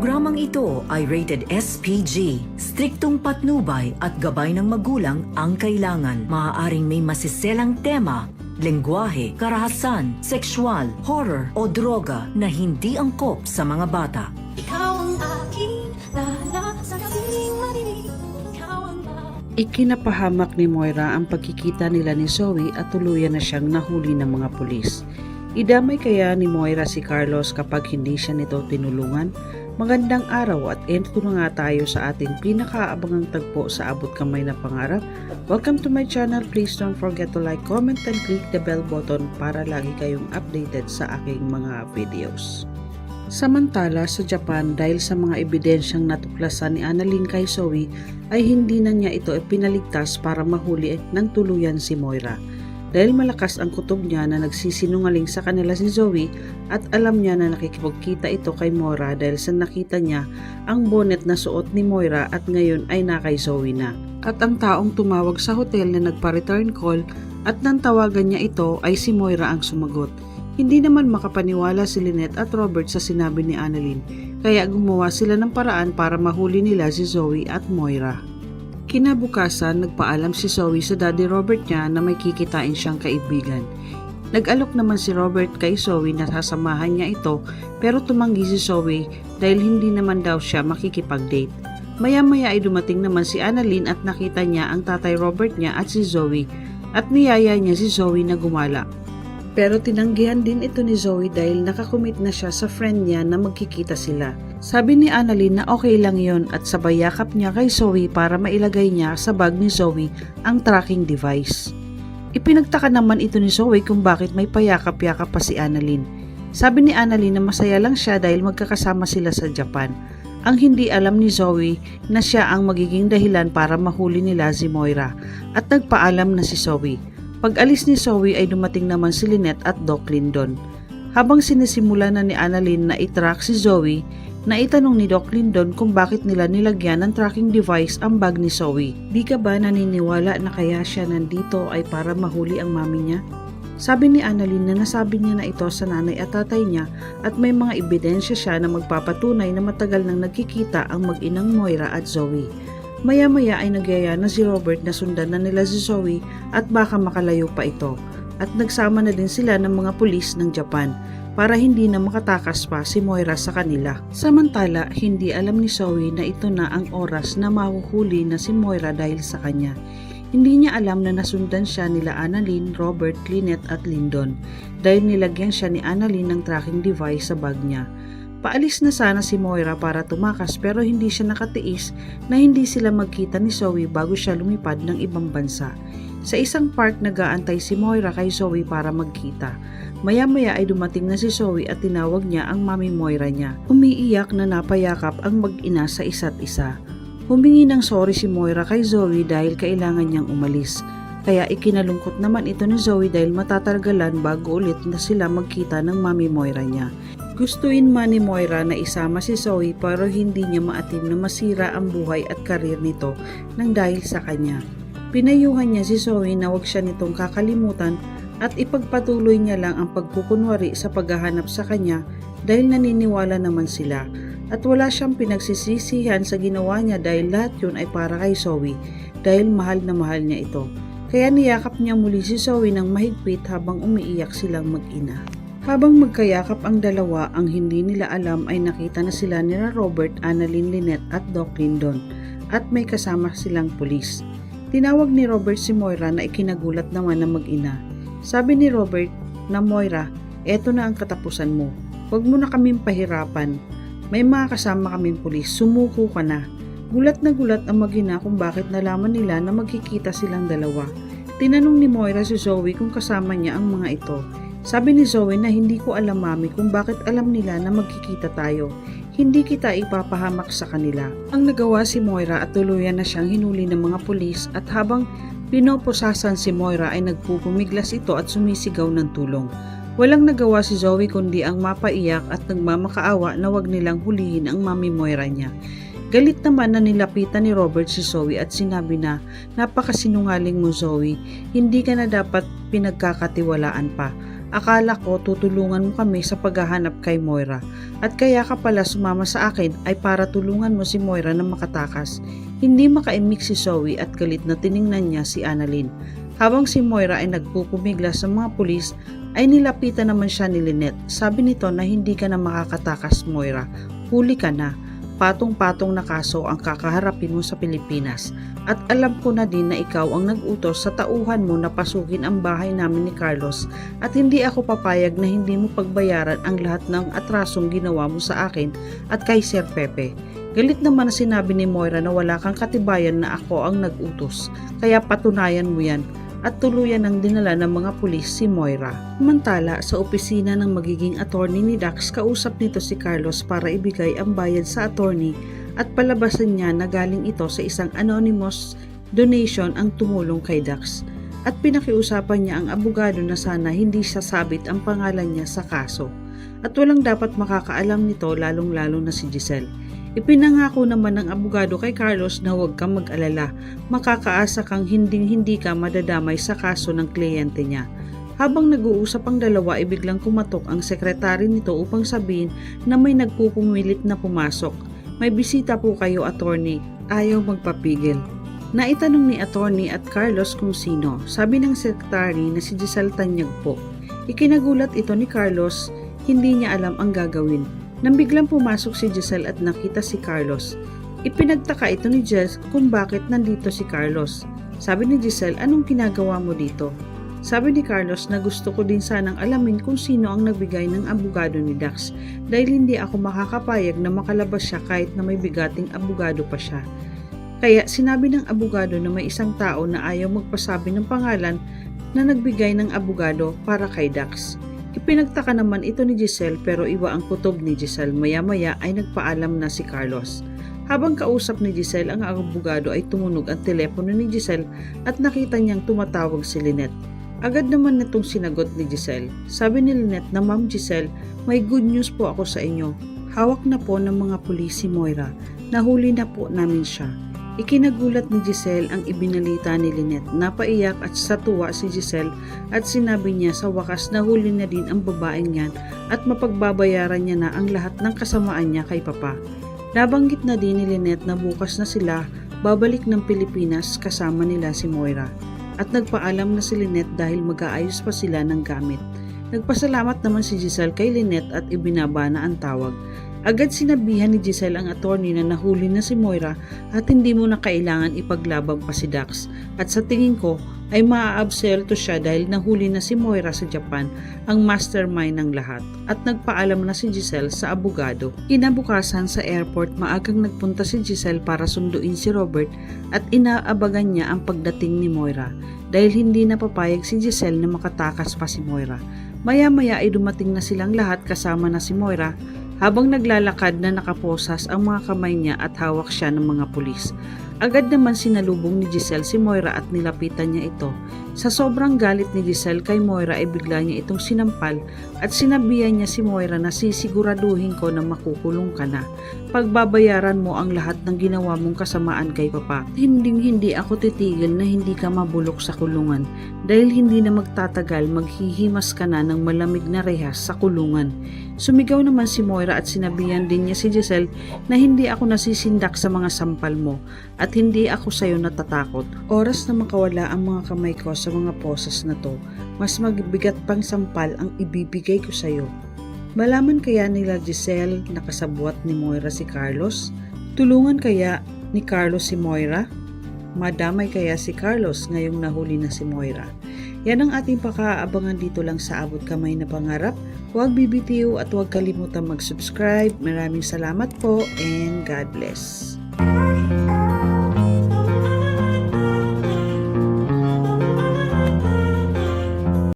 programang ito ay rated SPG. Striktong patnubay at gabay ng magulang ang kailangan. Maaaring may masiselang tema, lengguwahe, karahasan, sexual, horror o droga na hindi angkop sa mga bata. Ikaw ang aking lala sa gabing marinig. Ikaw ang Ikinapahamak ni Moira ang pagkikita nila ni Zoe at tuluyan na siyang nahuli ng mga pulis. Idamay kaya ni Moira si Carlos kapag hindi siya nito tinulungan? Magandang araw at ito na nga tayo sa ating pinakaabangang tagpo sa Abot Kamay na Pangarap. Welcome to my channel. Please don't forget to like, comment, and click the bell button para lagi kayong updated sa aking mga videos. Samantala sa Japan, dahil sa mga ebidensyang natuklasan ni Annalyn kay Zoe, ay hindi na niya ito ipinaligtas para mahuli ng tuluyan si Moira. Dahil malakas ang kutob niya na nagsisinungaling sa kanila si Zoe at alam niya na nakikipagkita ito kay Moira dahil sa nakita niya ang bonnet na suot ni Moira at ngayon ay na kay Zoe na. At ang taong tumawag sa hotel na nagpa-return call at nang tawagan niya ito ay si Moira ang sumagot. Hindi naman makapaniwala si Lynette at Robert sa sinabi ni Annalyn, kaya gumawa sila ng paraan para mahuli nila si Zoe at Moira. Kinabukasan, nagpaalam si Zoe sa Daddy Robert niya na may kikitain siyang kaibigan. Nag-alok naman si Robert kay Zoe na sasamahan niya ito pero tumanggi si Zoe dahil hindi naman daw siya makikipag-date. Maya-maya ay dumating naman si Annalyn at nakita niya ang tatay Robert niya at si Zoe at niyaya niya si Zoe na gumala. Pero tinanggihan din ito ni Zoe dahil nakakumit na siya sa friend niya na magkikita sila. Sabi ni Annalyn na okay lang yon at sabay yakap niya kay Zoe para mailagay niya sa bag ni Zoe ang tracking device. Ipinagtaka naman ito ni Zoe kung bakit may payakap-yakap pa si Annalyn. Sabi ni Annalyn na masaya lang siya dahil magkakasama sila sa Japan. Ang hindi alam ni Zoe na siya ang magiging dahilan para mahuli nila si Moira at nagpaalam na si Zoe. Pag-alis ni Zoe ay dumating naman si Lynette at Doc Lindon. Habang sinisimula na ni Annalyn na itrack si Zoe, naitanong ni Doc Lindon kung bakit nila nilagyan ng tracking device ang bag ni Zoe. Di ka ba naniniwala na kaya siya nandito ay para mahuli ang mami niya? Sabi ni Annalyn na nasabi niya na ito sa nanay at tatay niya at may mga ebidensya siya na magpapatunay na matagal nang nagkikita ang mag-inang Moira at Zoe. Maya-maya ay nagyaya na si Robert na sundan na nila si Zoe at baka makalayo pa ito at nagsama na din sila ng mga pulis ng Japan para hindi na makatakas pa si Moira sa kanila. Samantala, hindi alam ni Zoe na ito na ang oras na mahuhuli na si Moira dahil sa kanya. Hindi niya alam na nasundan siya nila Annalyn, Robert, Lynette at Lindon dahil nilagyan siya ni Annalyn ng tracking device sa bag niya. Paalis na sana si Moira para tumakas pero hindi siya nakatiis na hindi sila magkita ni Zoe bago siya lumipad ng ibang bansa. Sa isang park nag-aantay si Moira kay Zoe para magkita. Maya-maya ay dumating na si Zoe at tinawag niya ang mami Moira niya. Umiiyak na napayakap ang mag-ina sa isa't isa. Humingi ng sorry si Moira kay Zoe dahil kailangan niyang umalis. Kaya ikinalungkot naman ito ni Zoe dahil matatargalan bago ulit na sila magkita ng mami Moira niya. Gustuin man ni Moira na isama si Zoe pero hindi niya maatim na masira ang buhay at karir nito nang dahil sa kanya. Pinayuhan niya si Zoe na huwag siya nitong kakalimutan at ipagpatuloy niya lang ang pagkukunwari sa paghahanap sa kanya dahil naniniwala naman sila. At wala siyang pinagsisisihan sa ginawa niya dahil lahat yun ay para kay Zoe dahil mahal na mahal niya ito. Kaya niyakap niya muli si Zoe ng mahigpit habang umiiyak silang mag-ina. Habang magkayakap ang dalawa, ang hindi nila alam ay nakita na sila ni Robert, Annalyn, Lynette at Doc Lindon at may kasama silang pulis. Tinawag ni Robert si Moira na ikinagulat naman ng mag-ina. Sabi ni Robert na Moira, eto na ang katapusan mo. Huwag mo na kaming pahirapan. May mga kasama kaming pulis, sumuko ka na. Gulat na gulat ang mag-ina kung bakit nalaman nila na magkikita silang dalawa. Tinanong ni Moira si Zoe kung kasama niya ang mga ito. Sabi ni Zoe na hindi ko alam mami kung bakit alam nila na magkikita tayo. Hindi kita ipapahamak sa kanila. Ang nagawa si Moira at tuluyan na siyang hinuli ng mga pulis at habang pinoposasan si Moira ay nagpupumiglas ito at sumisigaw ng tulong. Walang nagawa si Zoe kundi ang mapaiyak at nagmamakaawa na wag nilang hulihin ang mami Moira niya. Galit naman na nilapitan ni Robert si Zoe at sinabi na, napakasinungaling mo Zoe, hindi ka na dapat pinagkakatiwalaan pa. Akala ko tutulungan mo kami sa paghahanap kay Moira at kaya ka pala sumama sa akin ay para tulungan mo si Moira na makatakas. Hindi makaimik si Zoe at galit na tiningnan niya si Annalyn. Habang si Moira ay nagpupumigla sa mga pulis ay nilapitan naman siya ni Lynette. Sabi nito na hindi ka na makakatakas, Moira. Huli ka na. Patong-patong na kaso ang kakaharapin mo sa Pilipinas. At alam ko na din na ikaw ang nag-utos sa tauhan mo na pasukin ang bahay namin ni Carlos at hindi ako papayag na hindi mo pagbayaran ang lahat ng atrasong ginawa mo sa akin at kay Sir Pepe. Galit naman na sinabi ni Moira na wala kang katibayan na ako ang nag-utos, kaya patunayan mo yan. At tuluyan ang dinala ng mga pulis si Moira. Samantala, sa opisina ng magiging attorney ni Dax, kausap nito si Carlos para ibigay ang bayad sa attorney at palabasan niya na galing ito sa isang anonymous donation ang tumulong kay Dax. At pinakiusapan niya ang abogado na sana hindi sasabit ang pangalan niya sa kaso. At walang dapat makakaalam nito lalong-lalo na si Giselle. Ipinangako naman ng abogado kay Carlos na huwag kang mag-alala, makakaasa kang hindi ka madadamay sa kaso ng kliyente niya. Habang nag-uusap ang dalawa ay biglang kumatok ang sekretary nito upang sabihin na may nagpupumilit na pumasok. May bisita po kayo, attorney. Ayaw magpapigil. Naitanong ni attorney at Carlos kung sino. Sabi ng sekretary na si Giselle Tanyag po. Ikinagulat ito ni Carlos, hindi niya alam ang gagawin. Nang biglang pumasok si Giselle at nakita si Carlos. Ipinagtaka ito ni Jess kung bakit nandito si Carlos. Sabi ni Giselle, anong ginagawa mo dito? Sabi ni Carlos na gusto ko din sanang alamin kung sino ang nagbigay ng abogado ni Dax dahil hindi ako makakapayag na makalabas siya kahit na may bigating abogado pa siya. Kaya sinabi ng abogado na may isang tao na ayaw magpasabi ng pangalan na nagbigay ng abogado para kay Dax. Ipinagtaka naman ito ni Giselle pero iba ang kutob ni Giselle. Maya-maya ay nagpaalam na si Carlos. Habang kausap ni Giselle ang abogado ay tumunog ang telepono ni Giselle at nakita niyang tumatawag si Lynette. Agad naman nitong sinagot ni Giselle. Sabi ni Lynette na, Ma'am Giselle, may good news po ako sa inyo. Hawak na po ng mga pulis si Moira. Nahuli na po namin siya. Ikinagulat ni Giselle ang ibinalita ni Lynette. Napaiyak at sa tuwa si Giselle at sinabi niya sa wakas na huli na din ang babaeng yan at mapagbabayaran niya na ang lahat ng kasamaan niya kay Papa. Nabanggit na din ni Lynette na bukas na sila babalik ng Pilipinas kasama nila si Moira. At nagpaalam na si Lynette dahil mag-aayos pa sila ng gamit. Nagpasalamat naman si Giselle kay Lynette at ibinaba na ang tawag. Agad sinabihan ni Giselle ang attorney na nahuli na si Moira at hindi mo na kailangan ipaglabang pa si Dax. At sa tingin ko ay maaabserto siya dahil nahuli na si Moira sa Japan, ang mastermind ng lahat. At nagpaalam na si Giselle sa abogado. Kinabukasan sa airport, maagang nagpunta si Giselle para sunduin si Robert at inaabagan niya ang pagdating ni Moira dahil hindi napapayag si Giselle na makatakas pa si Moira. Maya-maya ay dumating na silang lahat kasama na si Moira. Habang naglalakad na nakaposas ang mga kamay niya at hawak siya ng mga pulis. Agad naman sinalubong ni Giselle si Moira at nilapitan niya ito. Sa sobrang galit ni Giselle kay Moira ay bigla niya itong sinampal at sinabihan niya si Moira na sisiguraduhin ko na makukulong ka na. Pagbabayaran mo ang lahat ng ginawa mong kasamaan kay Papa. Hindi ako titigil na hindi ka mabulok sa kulungan dahil hindi na magtatagal maghihimas ka na ng malamig na rehas sa kulungan. Sumigaw naman si Moira at sinabihan din niya si Giselle na hindi ako nasisindak sa mga sampal mo at hindi ako sayo natatakot. Oras na makawala ang mga kamay ko sa mga poses na to, mas magbigat pang sampal ang ibibigay ko sayo. Malaman kaya nila Giselle na kasabwat ni Moira si Carlos? Tulungan kaya ni Carlos si Moira? Madamay kaya si Carlos ngayong nahuli na si Moira? Yan ang ating pakaabangan dito lang sa Abot Kamay na Pangarap. Huwag bibitiw at huwag kalimutan mag-subscribe. Maraming salamat po and God bless.